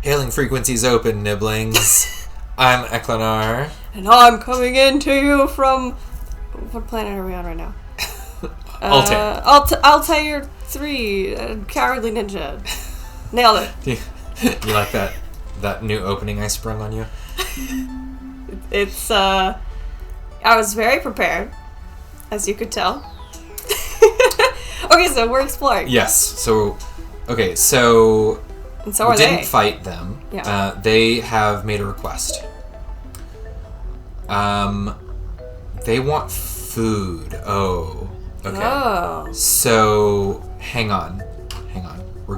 Hailing frequencies open, niblings. I'm Eklinaar. And I'm coming into you from... What planet are we on right now? Altair. Altair 3, Cowardlyninja. Nailed it. You like that new opening I sprung on you? It's, I was very prepared, as you could tell. Okay, so we're exploring. Yes. So, okay, so... And so are we they. didn't fight them. Yeah. They have made a request. They want food. Oh. Okay. Oh. So, hang on. We're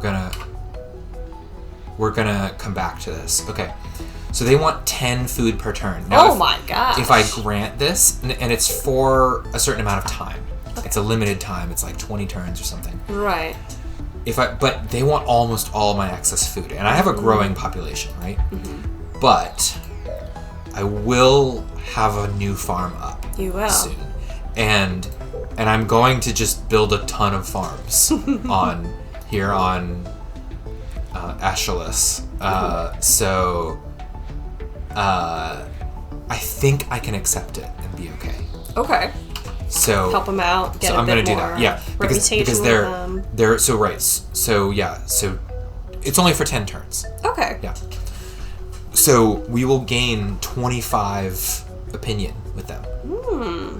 gonna come back to this. Okay. So they want 10 food per turn. Now, my gosh. If I grant this, and it's for a certain amount of time. Okay. It's a limited time. It's like 20 turns or something. Right. But they want almost all my excess food, and I have a growing population, right? Mm-hmm. But I will have a new farm up. You will. Soon. And I'm going to just build a ton of farms on Aeschylus. So I think I can accept it and be okay. Okay. So help them out. Get I'm going to do that. Yeah, because they're so it's only for 10 turns. Okay. Yeah. So we will gain 25 opinion with them,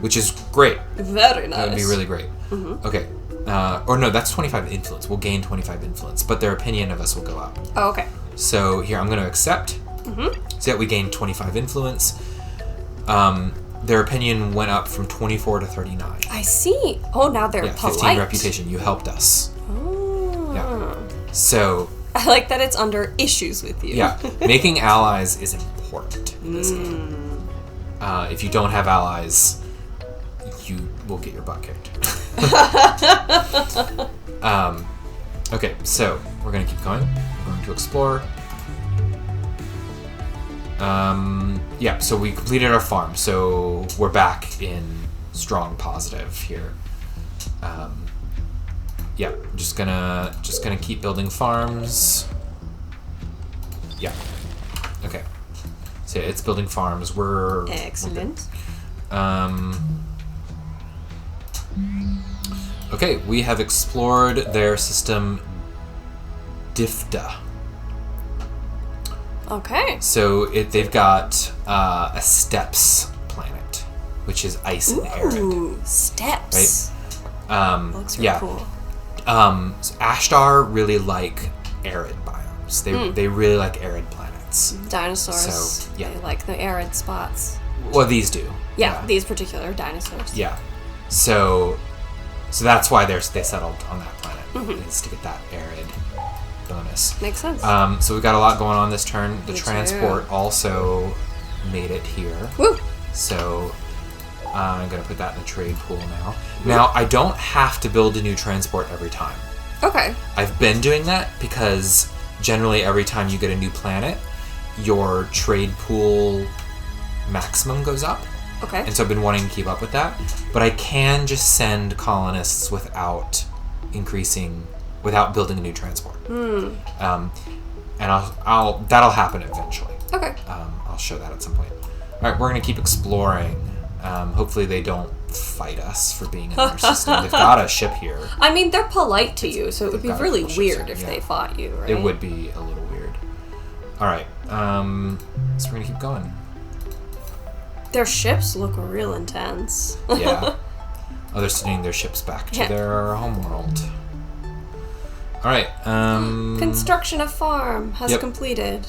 which is great. Very nice. That would be really great. Mm-hmm. Okay. Or no, that's 25 influence. We'll gain 25 influence, but their opinion of us will go up. Oh, okay. So here, I'm going to accept. Mm-hmm. So that we gain 25 influence. Their opinion went up from 24 to 39. I see. Oh, now they're polite. 15 reputation. You helped us. Oh. Yeah. So... I like that it's under issues with you. Yeah. Making allies is important in this game. If you don't have allies, you will get your butt kicked. Okay, so we're going to keep going. We're going to explore. Yeah, so we completed our farm, so we're back in strong positive here. Yeah, just gonna keep building farms. Yeah. Okay. So yeah, it's building farms. We're excellent. Okay, we have explored their system Difta. Okay. So they've got a steppes planet, which is ice and arid. Ooh, steppes. Right? Looks really cool. So Ashtar really like arid biomes. They really like arid planets. Dinosaurs. So, yeah. They like the arid spots. Well, these do. Yeah, these particular dinosaurs. Yeah. So that's why they settled on that planet, is to get that arid bonus. Makes sense. So we've got a lot going on this turn. The Me transport too. also made it here. Woo! So I'm going to put that in the trade pool now. Now, I don't have to build a new transport every time. Okay. I've been doing that because generally every time you get a new planet, your trade pool maximum goes up. Okay. And so I've been wanting to keep up with that. But I can just send colonists without building a new transport. And that'll happen eventually. Okay. I'll show that at some point. All right, we're going to keep exploring. Hopefully they don't fight us for being in their system. They've got a ship here. I mean, they're polite to you, so it would be really weird if yeah. they fought you, right? It would be a little weird. All right, so we're going to keep going. Their ships look real intense. Yeah. Oh, they're sending their ships back to their homeworld. All right. Construction of farm has completed.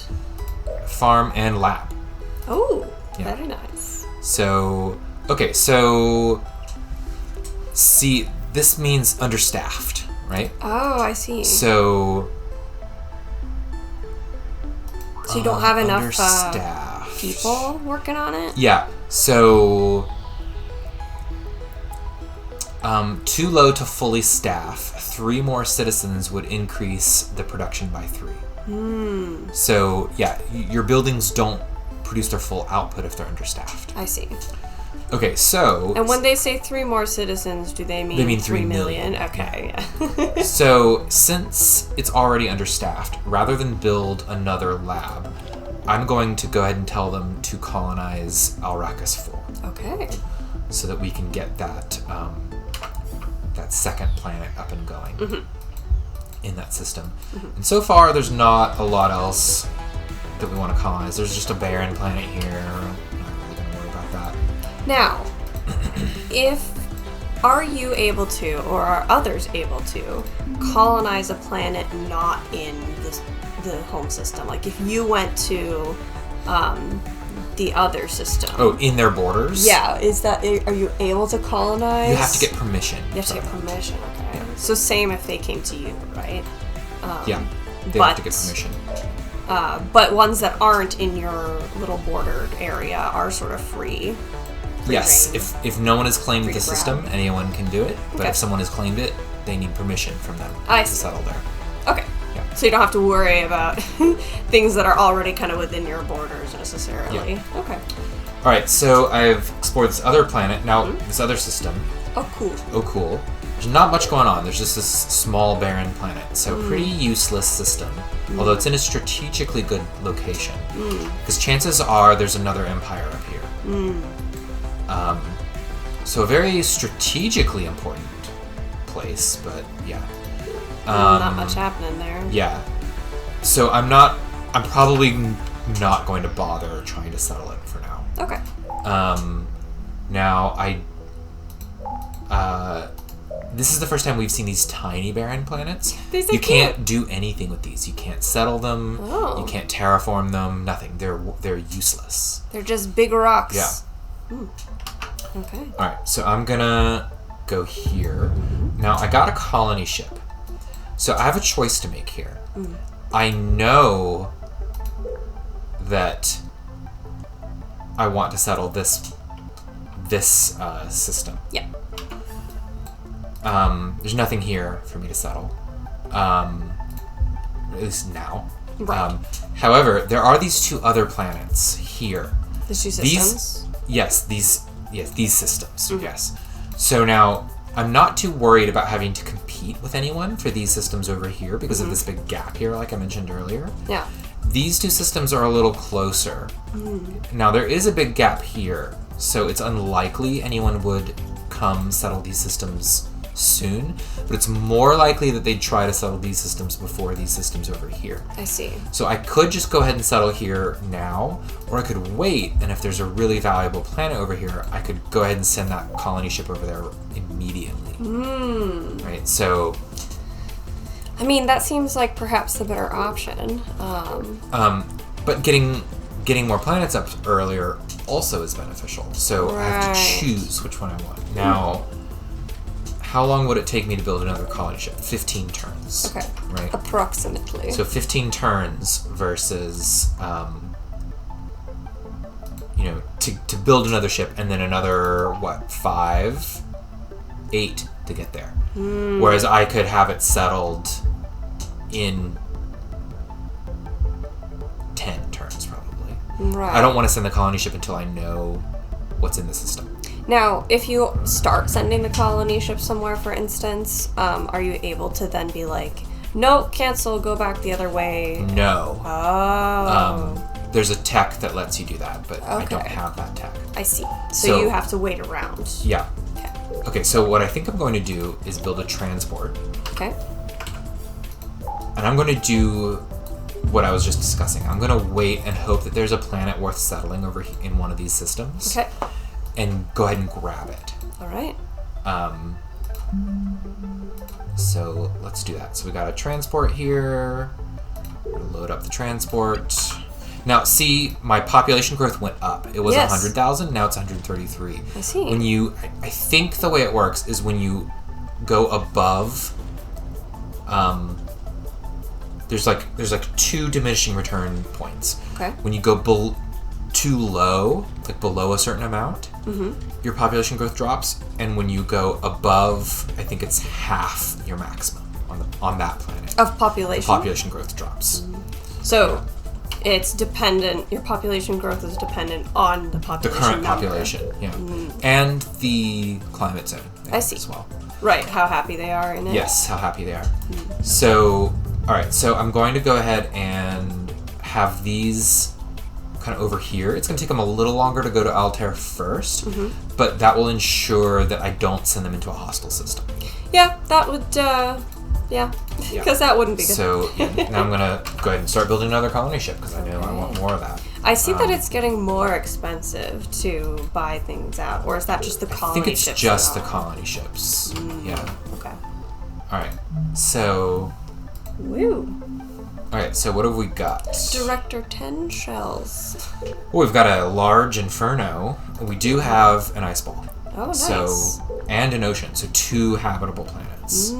Farm and lab. Oh, Yeah. very nice. So, okay, so see, this means understaffed, right? Oh, I see. So you don't have enough understaffed. people working on it? Yeah. So too low to fully staff. 3 more citizens would increase the production by 3. So yeah, your buildings don't produce their full output if they're understaffed. I see. Okay, so... And when they say 3 more citizens, do they mean... They mean 3 million. Okay, yeah. So, since it's already understaffed, rather than build another lab, I'm going to go ahead and tell them to colonize Alrakis 4. Okay. So that we can get that that second planet up and going in that system. And so far, there's not a lot else that we want to colonize. There's just a barren planet here. I'm not really going to worry about that. Now, are you able to, or are others able to, colonize a planet not in the home system? Like if you went to the other system. Oh, in their borders? Yeah, are you able to colonize? You have to get permission. You have to get permission, okay. Yeah. So same if they came to you, right? Yeah, they have to get permission. But ones that aren't in your little bordered area are sort of free. Yes, if no one has claimed the system, grab. anyone can do it. But Okay. if someone has claimed it, they need permission from them to settle there. Okay. Yeah. So you don't have to worry about things that are already kind of within your borders necessarily. Yeah. Okay. All right, so I've explored this other planet. Now, this other system. Oh, cool. Oh, cool. There's not much going on. There's just this small barren planet. So pretty useless system, although it's in a strategically good location. Because chances are there's another empire up here. So a very strategically important place, but yeah. Not much happening there. Yeah. So I'm probably not going to bother trying to settle it for now. Okay. Now this is the first time we've seen these tiny barren planets. These are you cute. can't do anything with these. You can't settle them. Oh. You can't terraform them. Nothing. They're useless. They're just big rocks. Yeah. Okay. All right. So I'm gonna go here. Now I got a colony ship. So I have a choice to make here. I know that I want to settle this system. Yeah. There's nothing here for me to settle, at least now. Right. However, there are these 2 other planets here. The 2 systems? These systems, yes. So now, I'm not too worried about having to compete with anyone for these systems over here because of this big gap here, like I mentioned earlier. Yeah. These 2 systems are a little closer. Now, there is a big gap here, so it's unlikely anyone would come settle these systems soon, but it's more likely that they'd try to settle these systems before these systems over here. I see. So I could just go ahead and settle here now, or I could wait, and if there's a really valuable planet over here, I could go ahead and send that colony ship over there immediately. Right, so... I mean, that seems like perhaps the better option. But getting more planets up earlier also is beneficial. So I have to choose which one I want. Now, how long would it take me to build another colony ship? 15 turns. Okay. Right? Approximately. So 15 turns versus, to build another ship and then another, 8 to get there. Whereas I could have it settled in 10 turns, probably. Right. I don't want to send the colony ship until I know what's in the system. Now, if you start sending the colony ship somewhere, for instance, are you able to then be like, no, cancel, go back the other way? No. Oh. There's a tech that lets you do that, but I don't Okay. have that tech. I see. So you have to wait around. Yeah. Okay. Okay, so what I think I'm going to do is build a transport. Okay. And I'm going to do what I was just discussing. I'm going to wait and hope that there's a planet worth settling over in one of these systems. Okay. And go ahead and grab it. All right. So let's do that. So we got a transport here. We're gonna load up the transport. Now, see, my population growth went up. It was 100,000. Now it's 133. I see. I think the way it works is when you go above, there's like 2 diminishing return points. Okay. When you go too low, like below a certain amount, your population growth drops, and when you go above, I think it's half your maximum on that planet. Of population? Population growth drops. So, It's dependent. Your population growth is dependent on the population. The current number. population, yeah, and the climate zone. I see. As well. Right, how happy they are in it. Yes, how happy they are. So, all right. So I'm going to go ahead and have these kind of over here. It's going to take them a little longer to go to Altair first, but that will ensure that I don't send them into a hostile system. Yeah, that would. Because that wouldn't be good. So now I'm going to go ahead and start building another colony ship because I know I want more of that. I see that it's getting more expensive to buy things out, or is that just the colony ships? I think it's just the colony ships. Yeah. Okay. All right. So. Woo. All right. So what have we got? Director 10 shells. Well, we've got a large inferno. We do have an ice ball. Oh, nice. So and an ocean. So 2 habitable planets.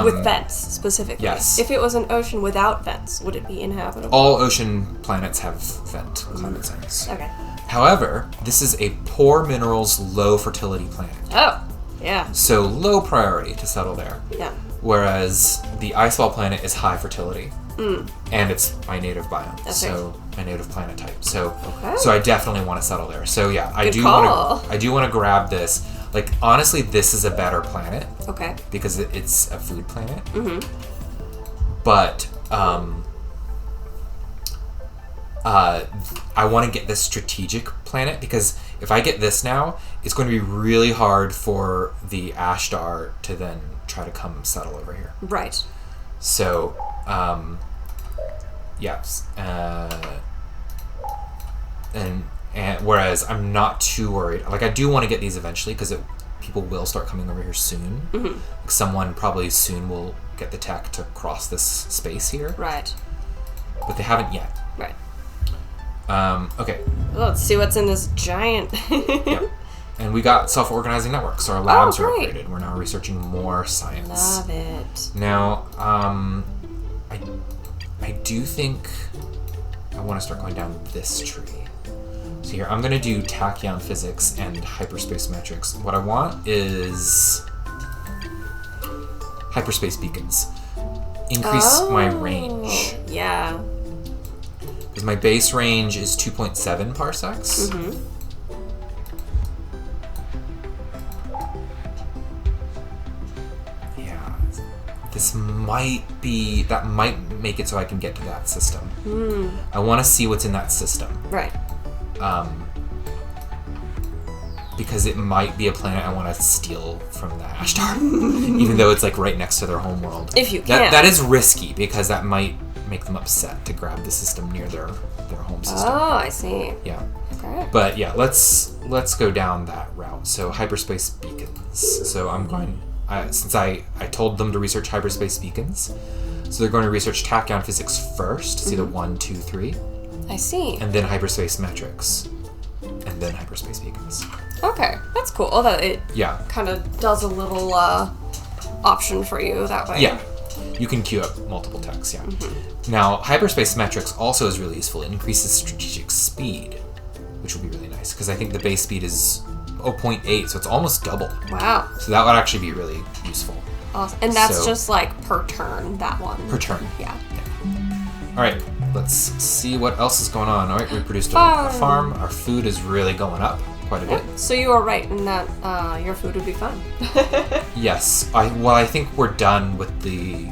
With vents, specifically. Yes. If it was an ocean without vents, would it be inhabitable? All ocean planets have vent climate zones. Okay. However, this is a poor minerals, low fertility planet. Oh, yeah. So low priority to settle there. Yeah. Whereas the Iceball planet is high fertility. And it's my native biome. That's so my native planet type. So Okay. so I definitely want to settle there. So yeah, I Good do call. want to grab this. Like honestly, this is a better planet. Okay. Because it's a food planet. But I want to get this strategic planet because if I get this now, it's going to be really hard for the Ashtar to then try to come settle over here. Right. So, and whereas I'm not too worried. Like I do want to get these eventually because people will start coming over here soon. Like someone probably soon will get the tech to cross this space here. Right. But they haven't yet. Right. Okay. Well, let's see what's in this giant. Yep. And we got self-organizing networks. So our labs are great. upgraded. We're now researching more science. Love it. Now, I do think I want to start going down this tree. So here, I'm going to do tachyon physics and hyperspace metrics. What I want is hyperspace beacons. Increase my range. Yeah. Because my base range is 2.7 parsecs. Yeah. This might make it so I can get to that system. I want to see what's in that system. Right. Because it might be a planet I want to steal from the Ashtar, even though it's like right next to their homeworld. If you can. That is risky because that might make them upset to grab the system near their home system. Oh, I see. Yeah. Okay. But yeah, let's go down that route. So hyperspace beacons. So I'm going since I told them to research hyperspace beacons, so they're going to research tachyon physics first. See the 1, 2, 3. I see. And then hyperspace metrics, and then hyperspace beacons. Okay, that's cool. Although it kind of does a little option for you that way. Yeah, you can queue up multiple techs. Yeah. Now hyperspace metrics also is really useful. It increases strategic speed, which will be really nice because I think the base speed is 0.8, so it's almost double. Wow. So that would actually be really useful. Awesome. And that's just like per turn, that one. Per turn. Yeah. All right, let's see what else is going on. All right, we produced a farm. Our food is really going up quite a bit. So you were right in that your food would be fun. Yes. I think we're done with the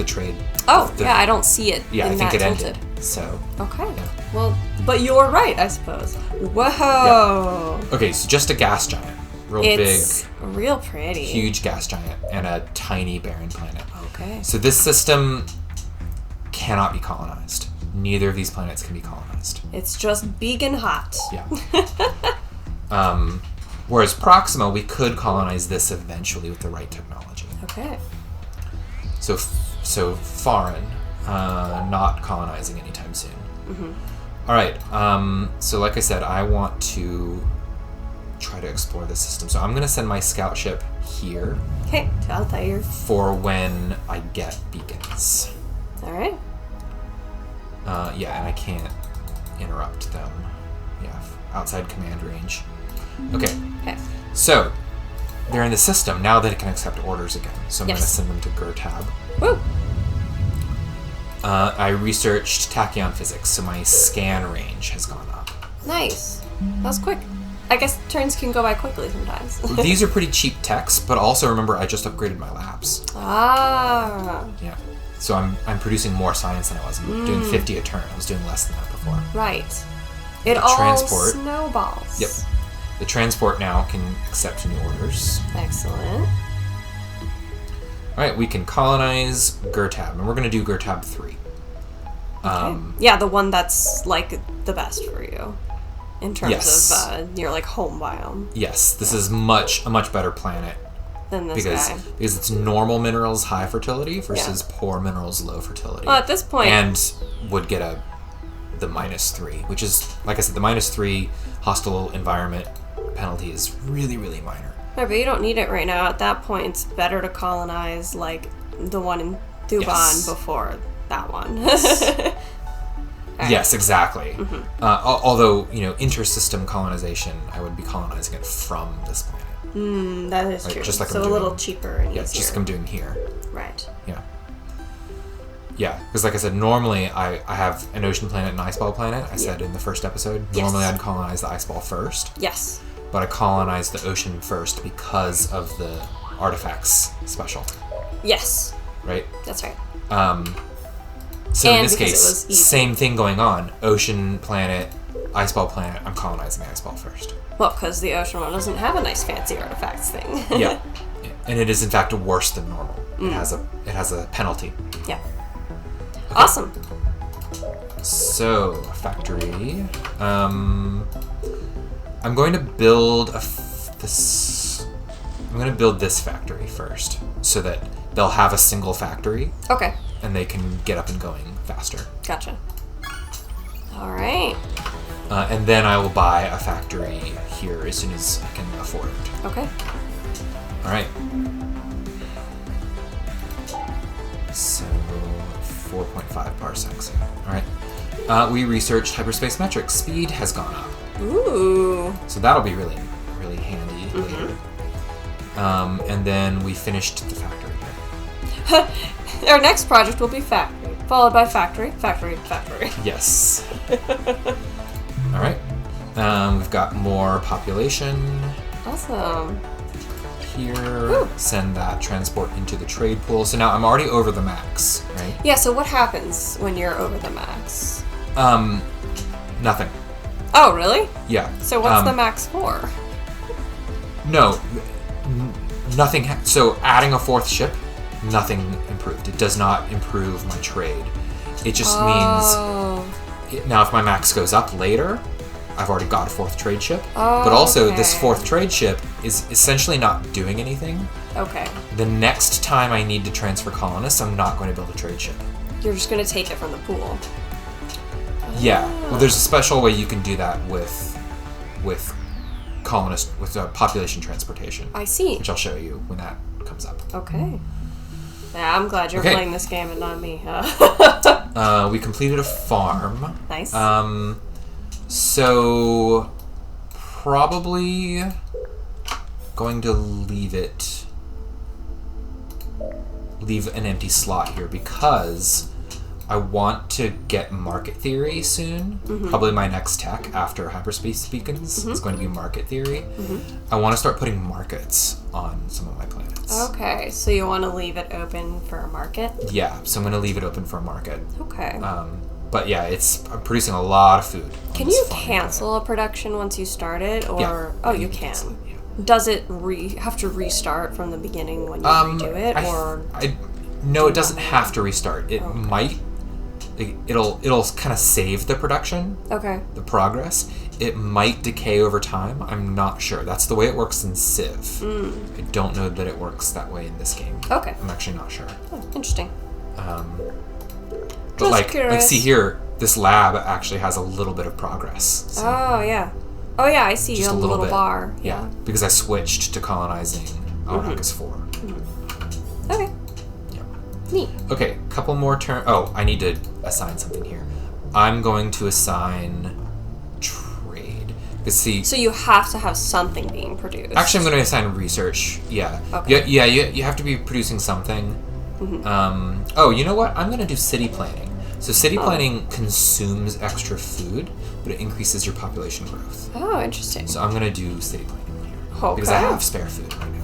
trade. Oh, I don't see it. Yeah, in I think it tilted. ended. So. Okay. Yeah. Well, but you were right, I suppose. Whoa. Yep. Okay, so just a gas giant. It's real pretty. Huge gas giant and a tiny barren planet. Okay. So this system cannot be colonized. Neither of these planets can be colonized. It's just big and hot. Yeah. Whereas Proxima, we could colonize this eventually with the right technology. Okay. So foreign, not colonizing anytime soon. All right. So like I said, I want to try to explore the system. So I'm going to send my scout ship here. Okay, to Altair. For when I get beacons. All right. And I can't interrupt them. Yeah, outside command range. Okay. So, they're in the system. Now they can accept orders again. So I'm going to send them to Gertab. Woo! I researched tachyon physics, so my scan range has gone up. Nice. That's quick. I guess turns can go by quickly sometimes. These are pretty cheap techs, but also remember I just upgraded my labs. Ah. Yeah. So I'm producing more science than I was. I'm doing 50 a turn. I was doing less than that before. Right. It all transport. snowballs. Yep. The transport now can accept new orders. Excellent. All right, we can colonize Gurtab, and we're going to do Gurtab 3. Okay. Yeah, the one that's like the best for you in terms of your like home biome. Yes, this is a much better planet Than this guy. because it's normal minerals high fertility versus poor minerals low fertility. Well, at this point, and would get the -3, which is, like I said, the -3 hostile environment penalty is really, really minor. no, but you don't need it right now. At that point, it's better to colonize like the one in Thuban before that one. Right. Yes, exactly. Although, intersystem colonization, I would be colonizing it from this planet. That is true. Just like so I'm doing, a little cheaper and easier. just like I'm doing here. Right. Yeah. Yeah, because like I said, normally I have an ocean planet and an ice ball planet. I said in the first episode. Yes. Normally I'd colonize the ice ball first. Yes. But I colonized the ocean first because of the artifacts special. Yes. Right? That's right. So And in this because case, it was easy. same thing going on. Ocean planet, ice ball planet, I'm colonizing the ice ball first. Well, because the ocean one doesn't have a nice fancy artifacts thing. Yeah. And it is in fact worse than normal. It has a penalty. Yeah. Okay. Awesome. So, factory. I'm going to build this factory first, so that they'll have a single factory, Okay. and they can get up and going faster. Gotcha. All right. And then I will buy a factory here as soon as I can afford it. Okay. All right. So 4.5 parsecs. All right. We researched hyperspace metrics. Speed has gone up. Ooh. So that'll be really, really handy later. And then we finished the factory here. Our next project will be factory, followed by factory, factory, factory. Yes. All right. We've got more population Awesome. here. Ooh. Send that transport into the trade pool. So now I'm already over the max, right? Yeah, so what happens when you're over the max? Nothing. Oh, really? Yeah. So what's the max for? No, nothing. So adding a fourth ship, nothing improved. It does not improve my trade. It just means now if my max goes up later, I've already got a fourth trade ship. But also this fourth trade ship is essentially not doing anything. Okay. The next time I need to transfer colonists, I'm not going to build a trade ship. You're just going to take it from the pool. Yeah. Well, there's a special way you can do that with population transportation. I see. Which I'll show you when that comes up. Okay. Yeah, I'm glad you're playing this game and not me. We completed a farm. Nice. So probably going to leave an empty slot here because I want to get market theory soon. Probably my next tech after hyperspace beacons is going to be market theory. I want to start putting markets on some of my planets. Okay, so you want to leave it open for a market? Yeah, so I'm going to leave it open for a market. Okay. But yeah, I'm producing a lot of food. Can you cancel a production once you start it? Or Yeah. you can. Cancel it, yeah. Does it have to restart from the beginning when you redo it? No, it doesn't have to restart. It might. It'll kind of save the production. Okay. The progress. It might decay over time. I'm not sure. That's the way it works in Civ. I don't know that it works that way in this game. Okay. I'm actually not sure. Oh, interesting. But like curious. see here, this lab actually has a little bit of progress. See? Oh yeah. Oh yeah, I see. Just a a little bit. bar. Yeah, because I switched to colonizing Arrakis 4. Okay. Yeah. Neat. Okay, couple more turns. Oh, I need to assign something here. I'm going to assign trade. Because see... So you have to have something being produced. Actually, I'm going to assign research. Yeah. Okay. Yeah, you have to be producing something. Oh, you know what? I'm going to do city planning. So city planning consumes extra food, but it increases your population growth. Oh, interesting. So I'm going to do city planning here. Okay. Because I have spare food right now.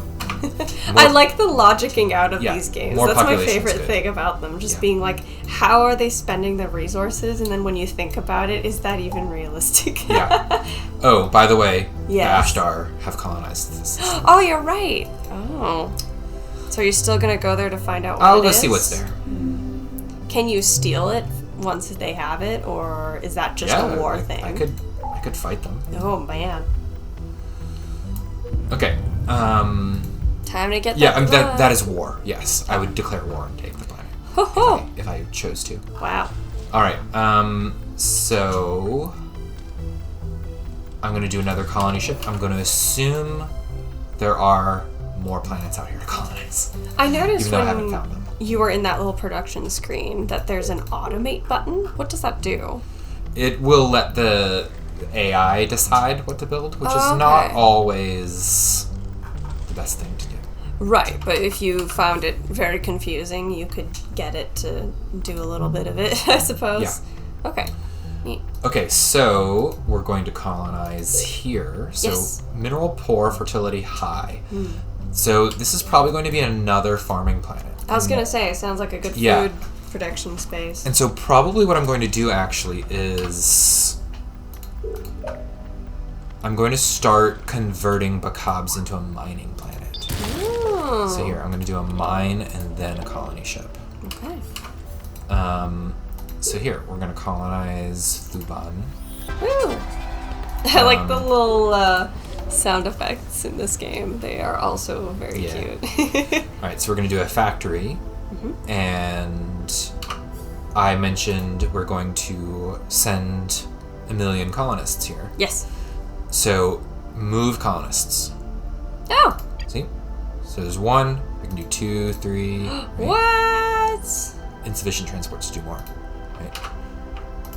I like the logicking out of these games. more That's my population's favorite good. thing about them. Just being like, how are they spending the resources? And then when you think about it, is that even realistic? Yeah. Oh, by the way, Yes. the Ashtar have colonized this. Oh, you're right. Oh. So you're still going to go there to find out what I'll it go is? see what's there. Can you steal it once they have it? Or is that just a war thing? I could fight them. Oh, man. Okay. Time to get Yeah, that that is war. Yes, I would declare war and take the planet Ho ho! if I chose to. Wow. All right. So I'm going to do another colony ship. I'm going to assume there are more planets out here to colonize. I noticed Even though I when haven't found them. you were in that little production screen that there's an automate button. What does that do? It will let the AI decide what to build, which is not always the best thing to do. Right, but if you found it very confusing, you could get it to do a little bit of it, I suppose. Yeah. Okay. Neat. Okay, so we're going to colonize here. So Yes. mineral poor, fertility high. So this is probably going to be another farming planet. I was gonna say, it sounds like a good Yeah. food production space. And so probably what I'm going to do actually is I'm going to start converting Bacabs into a mining planet. Oh. So here, I'm going to do a mine and then a colony ship. Okay. So here, we're going to colonize Thuban. Woo! I like the little sound effects in this game. They are also very cute. All right, so we're going to do a factory. And I mentioned we're going to send 1 million colonists here. Yes. So move colonists. Oh! See? So there's 1. We can do 2, 3. Right? What? Insufficient transports to do more. Right?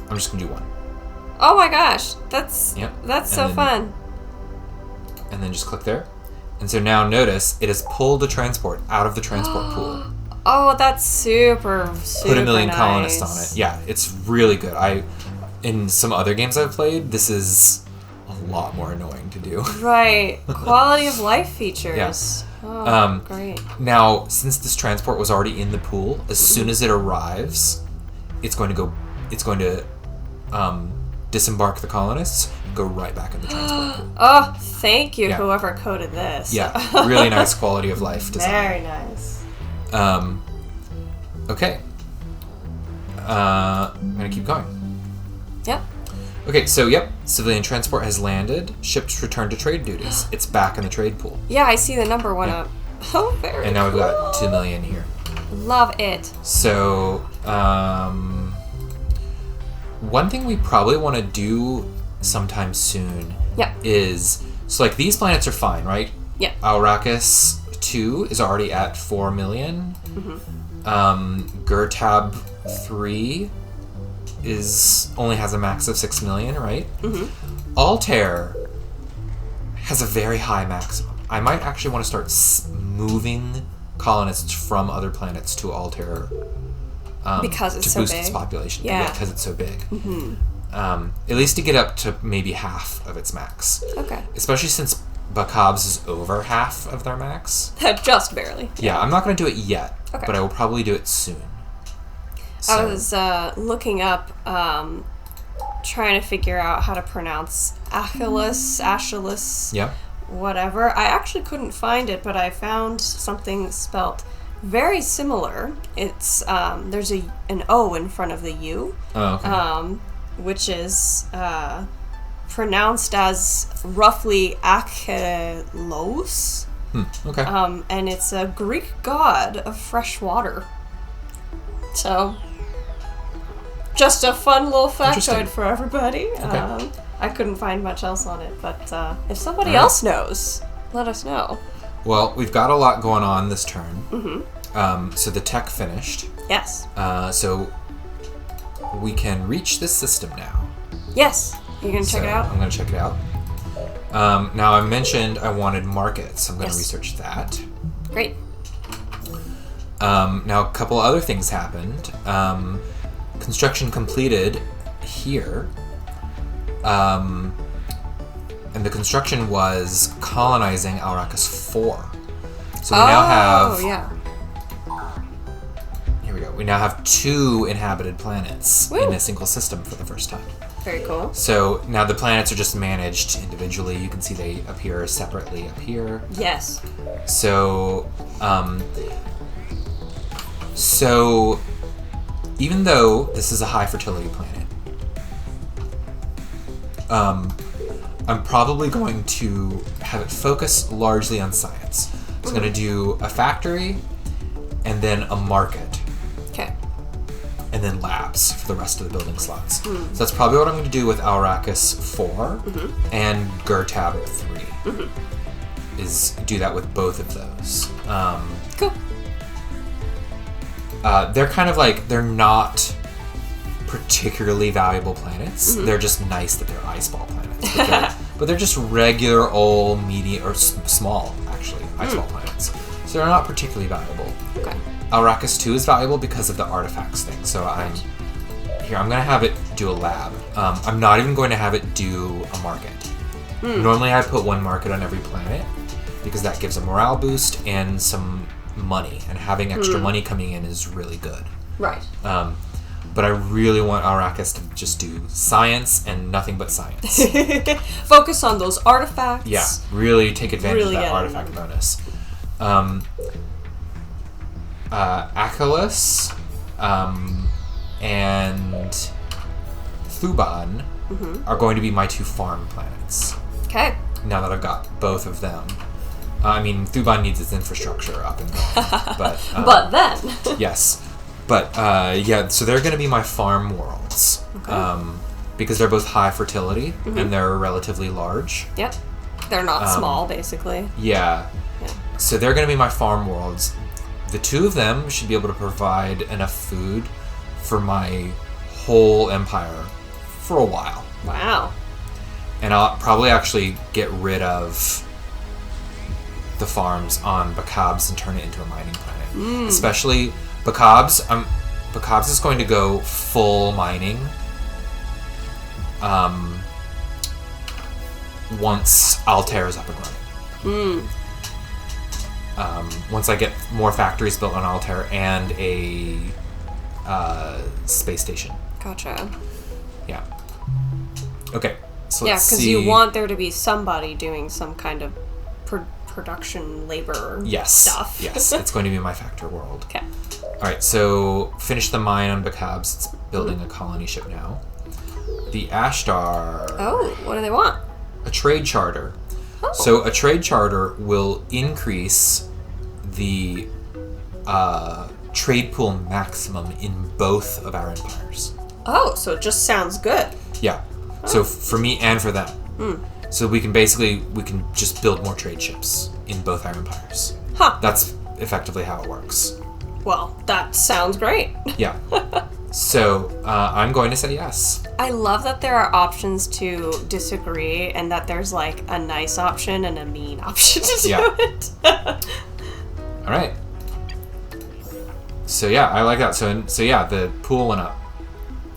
I'm just going to do 1. Oh my gosh, that's And so then- fun. And then just click there. And so now notice it has pulled the transport out of the transport pool. Oh, that's super Put 1 million nice. colonists on it. Yeah, it's really good. In some other games I've played, this is a lot more annoying to do. Right, quality of life features. Yeah. Oh, great. Now, since this transport was already in the pool, as soon as it arrives, it's going to disembark the colonists and go right back in the transport pool. Oh, thank you, Yeah. whoever coded this. Yeah, really nice quality of life design. Very nice. Okay. I'm gonna keep going. Yep. Okay, so civilian transport has landed. Ships return to trade duties. It's back in the trade pool. Yeah, I see the number went up. Oh, very And now we've got cool. 2 million here. Love it. So, one thing we probably want to do sometime soon is, so like these planets are fine, right? Yeah. Arrakis 2 is already at 4 million. Gurtab 3 only has a max of 6 million, right? Altair has a very high maximum. I might actually want to start moving colonists from other planets to Altair Because it's to so boost big. its population. Yeah. Because it's so big. At least to get up to maybe half of its max. Okay. Especially since Bacabs is over half of their max. Just barely. Yeah, I'm not going to do it yet, Okay. but I will probably do it soon. I was looking up, trying to figure out how to pronounce Achilles, Yeah. whatever. I actually couldn't find it, but I found something spelt very similar. It's there's an O in front of the U, Oh, okay. which is pronounced as roughly Achelos, Okay. and it's a Greek god of fresh water. So, just a fun little Interesting. factoid for everybody. Okay. I couldn't find much else on it, but if somebody else knows, let us know. Well, we've got a lot going on this turn. So the tech finished. Yes. So we can reach this system now. Yes. You gonna check So it out? I'm going to check it out. Now, I mentioned I wanted markets. I'm going to Yes. research that. Great. Now, a couple other things happened. construction completed here. And the construction was colonizing Arrakis 4. So we now have... Oh, yeah. Here we go. We now have 2 inhabited planets Woo. in a single system for the first time. Very cool. So now the planets are just managed individually. You can see they appear separately up here. Yes. So, even though this is a high fertility planet, I'm probably going to have it focus largely on science. It's going to do a factory, and then a market, Okay. and then labs for the rest of the building slots. So that's probably what I'm going to do with Arrakis 4 and Gurtab 3. Is do that with both of those. Cool. They're kind of like, they're not particularly valuable planets. They're just nice that they're ice ball planets. But they're just regular old, medium, or small, actually, ice ball planets. So they're not particularly valuable. Okay. Arrakis 2 is valuable because of the artifacts thing. So I'm going to have it do a lab. I'm not even going to have it do a market. Normally I put 1 market on every planet because that gives a morale boost and some money. And having extra money coming in is really good. Right. But I really want Arrakis to just do science and nothing but science. Focus on those artifacts. Yeah, really take advantage Really of that get artifact bonus. Achilles and Thuban are going to be my 2 farm planets. Okay. Now that I've got both of them. I mean, Thuban needs its infrastructure up and going. But then. Yes. But, yeah, so they're going to be my farm worlds. Okay. Because they're both high fertility and they're relatively large. Yep. They're not small, basically. Yeah. So they're going to be my farm worlds. The 2 of them should be able to provide enough food for my whole empire for a while. Wow. And I'll probably actually get rid of the farms on Bakabs and turn it into a mining planet. Especially Bakabs. Bakabs is going to go full mining once Altair is up and running. Once I get more factories built on Altair and a space station. Gotcha. Yeah. Okay. So Yeah, let's because see. you want there to be somebody doing some kind of production labor stuff. Yes, it's going to be my factor world. Okay. All right, so finish the mine on Bakabs. It's building a colony ship now. The Ashtar. Oh, what do they want? A trade charter. Oh. So a trade charter will increase the trade pool maximum in both of our empires. Oh, so it just sounds good. Yeah. So for me and for them. So we can just build more trade ships in both our empires. Huh. That's effectively how it works. Well, that sounds great. Yeah. So I'm going to say yes. I love that there are options to disagree and that there's like a nice option and a mean option to do it. All right. So yeah, I like that. So yeah, the pool went up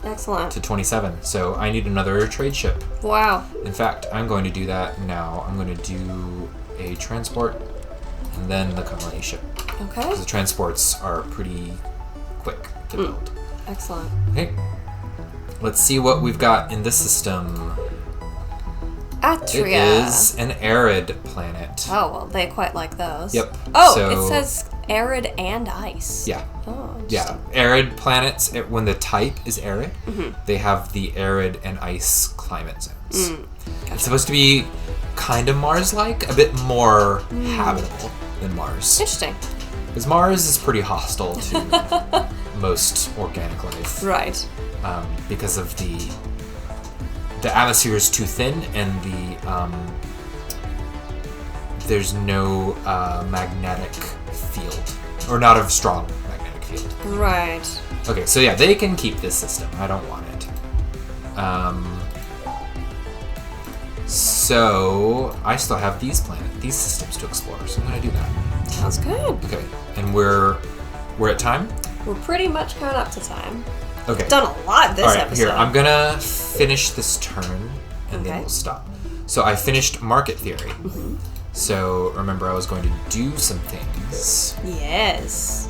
Excellent. to 27. So I need another trade ship. Wow. In fact, I'm going to do that now. I'm going to do a transport and then the colony ship. Okay. Because the transports are pretty quick to build. Excellent. Okay. Let's see what we've got in this system. Atria. It is an arid planet. Oh, well, they quite like those. Yep. Oh, So- it says arid and ice. Yeah. Oh, Yeah, interesting. arid planets, when the type is arid, they have the arid and ice climate zones. It's supposed to be kind of Mars-like, a bit more habitable than Mars. Interesting. Because Mars is pretty hostile to most organic life. Right. Because of the atmosphere is too thin and there's no magnetic field, or not a strong magnetic field. Right. Okay, so yeah, they can keep this system. I don't want it. So I still have these systems to explore, so I'm gonna do that. Sounds good. Okay, and we're at time? We're pretty much coming up to time. Okay. Done a lot this episode. Here, I'm gonna finish this turn, and then we'll stop. So I finished market theory. So remember, I was going to do some things. Yes.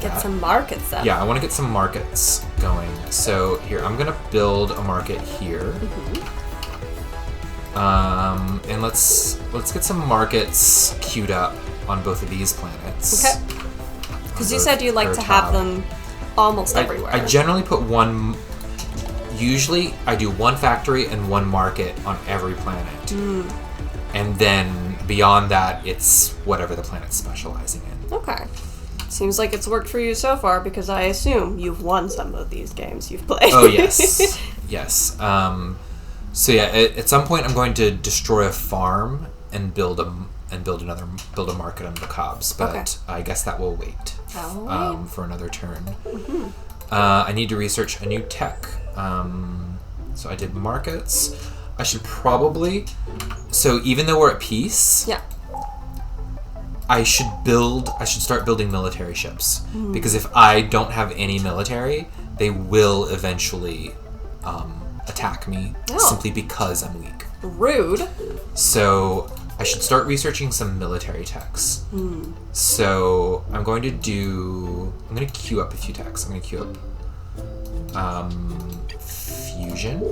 Get some markets up. Yeah, I want to get some markets going. So here, I'm gonna build a market here. And let's get some markets queued up on both of these planets. Okay. Because you said you like to have them almost everywhere. I generally put one. Usually, I do one factory and one market on every planet. And then beyond that, it's whatever the planet's specializing in. Okay. Seems like it's worked for you so far because I assume you've won some of these games you've played. Oh, yes. Yes. So yeah, at some point I'm going to destroy a farm and build a market on the cobs, but I guess that will wait for another turn. I need to research a new tech. So I did markets. I should probably. So even though we're at peace, I should start building military ships because if I don't have any military, they will eventually attack me simply because I'm weak. Rude. So I should start researching some military techs. So I'm going to queue up a few techs. I'm going to queue up fusion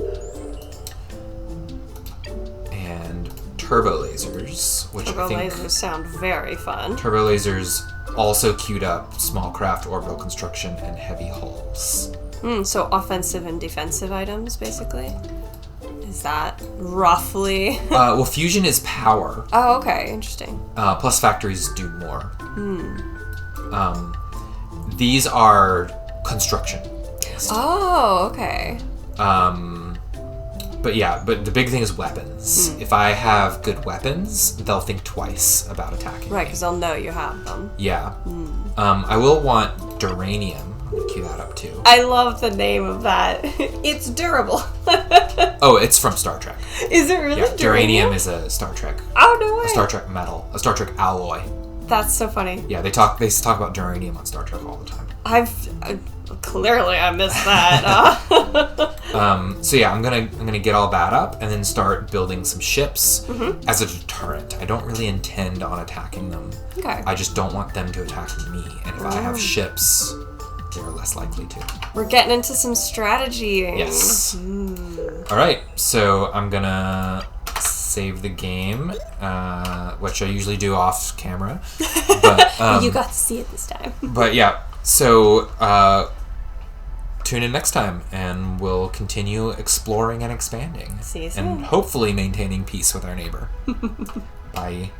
and turbo lasers, which Turbo I think lasers sound very fun. turbo lasers also queued up small craft, orbital construction, and heavy hulls. So offensive and defensive items, basically? Is that roughly? Well, fusion is power. Oh, okay. Interesting. Plus factories do more. These are construction. Oh, okay. But the big thing is weapons. If I have good weapons, they'll think twice about attacking me. Right, because they'll know you have them. Yeah. I will want duranium. I'm going to queue that up too. I love the name of that. It's durable. Oh, it's from Star Trek. Is it really? Yeah, duranium is a Star Trek. Oh, no way. A Star Trek metal. A Star Trek alloy. That's so funny. Yeah, they talk about duranium on Star Trek all the time. Clearly I missed that. So yeah, I'm gonna get all that up and then start building some ships as a deterrent. I don't really intend on attacking them. Okay. I just don't want them to attack me. And if I have ships, they're less likely to. We're getting into some strategy. Yes. All right. So I'm gonna save the game, which I usually do off camera. But you got to see it this time. But yeah. So tune in next time, and we'll continue exploring and expanding. See you soon. And hopefully maintaining peace with our neighbor. Bye.